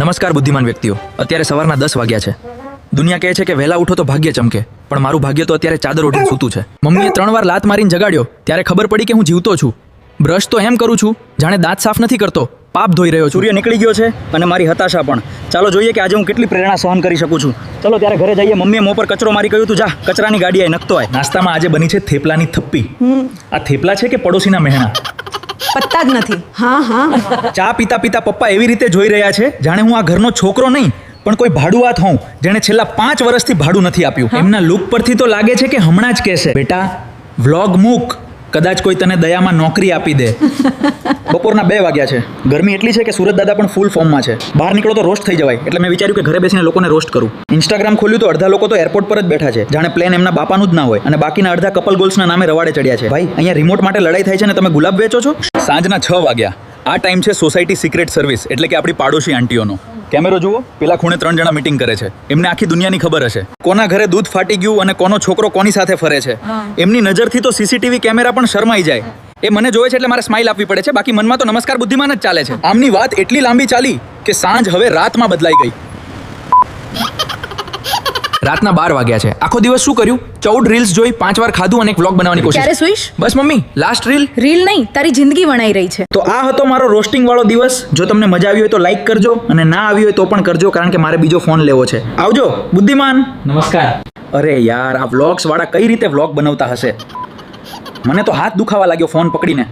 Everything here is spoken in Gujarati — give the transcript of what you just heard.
નમસ્કાર બુદ્ધિમાન વ્યક્તિઓ. અત્યારે સવારના 10 વાગ્યા છે. દુનિયા કહે છે કે વહેલા ઉઠો તો ભાગ્ય ચમકે, પણ મારું ભાગ્ય તો અત્યારે ચાદર ઓઢીને સૂતું છે. મમ્મીએ 3 વાર લાત મારીને જગાડ્યો ત્યારે ખબર પડી કે હું જીવતો છું. બ્રશ તો એમ કરું છું જાણે દાંત સાફ નથી કરતો, પાપ ધોઈ રહ્યો છું. સૂર્ય નીકળી ગયો છે અને મારી હતાશા પણ. ચાલો જોઈએ કે આજે હું કેટલી પ્રેરણા સહન કરી શકું છું. ચલો ત્યારે ઘરે જઈએ. મમ્મીએ મોં પર કચરો મારી કહ્યું તું જા કચરાની ગાડી આય નખતો આય. નાસ્તામાં આજે બની છે થેપલાની થપ્પી. આ થેપલા છે કે પડોશીના મહેણા? પત્તા જ નથી. હા ચા પીતા પીતા પપ્પા એવી રીતે જોઈ રહ્યા છે જાણે હું આ ઘરનો છોકરો નહીં પણ કોઈ ભાડુઆત હોઉં જેણે છેલ્લા 5 વર્ષથી ભાડું નથી આપ્યું. એમના લુક પરથી તો લાગે છે કે હમણાં જ કહેશે, બેટા વ્લોગ મૂક, કદાચ કોઈ તને દયામાં નોકરી આપી દે. બપોરના 2 વાગ્યા છે. ગરમી એટલી છે કે સુરત દાદા પણ ફૂલ ફોર્મમાં છે. બહાર નીકળો તો રોસ્ટ થઈ જવાય, એટલે મેં વિચાર્યું કે ઘરે બેસીને લોકોને રોસ્ટ કરું. ઇન્સ્ટાગ્રામ ખોલ્યું તો અડધા લોકો તો એરપોર્ટ પર જ બેઠા છે જાણે પ્લેન એમના બાપાનું જ ના હોય, અને બાકીના અડધા કપલ ગોલ્સના નામે રવાડે ચડ્યા છે. ભાઈ અહીંયા રિમોટ માટે લડાઈ થાય છે ને તમે ગુલાબ વેચો છો. સાંજના 6 વાગ્યા. આ ટાઈમ છે સોસાયટી સિક્રેટ સર્વિસ, એટલે કે આપણી પાડોશી આંટીઓનો. કેમેરો જુઓ, પેલા ખૂણે 3 જણા મીટિંગ કરે છે. એમને આખી દુનિયાની ખબર હશે કોના ઘરે દૂધ ફાટી ગયું અને કોનો છોકરો કોની સાથે ફરે છે. એમની નજરથી તો સીસીટીવી કેમેરા પણ શરમાઈ જાય. એ મને જોવે છે એટલે મારે સ્માઇલ આપવી પડે છે, બાકી મનમાં તો નમસ્કાર બુદ્ધિમાન જ ચાલે છે. આમની વાત એટલી લાંબી ચાલી કે સાંજ હવે રાતમાં બદલાઈ ગઈ. રાતના 12 વાગ્યા છે. આખો દિવસ શું કર્યું? 14 રીલ્સ જોઈ, 5 વાર ખાધું અને એક વ્લોગ બનાવવાની કોશિશ. ક્યારે સુઈશ? બસ મમ્મી, લાસ્ટ રીલ. રીલ નહીં, તારી જિંદગી વણાઈ રહી છે. તો આ હતો મારો રોસ્ટિંગ વાળો દિવસ. જો તમને મજા આવી હોય તો લાઈક કરજો, અને ના આવી હોય તો પણ કરજો, કારણ કે મારે બીજો ફોન લેવો છે. આવજો બુદ્ધિમાન. નમસ્કાર. અરે યાર, આ વ્લોગ્સ વાળા કઈ રીતે વ્લોગ બનાવતા હશે? મને તો હાથ દુખાવા લાગ્યો ફોન પકડીને.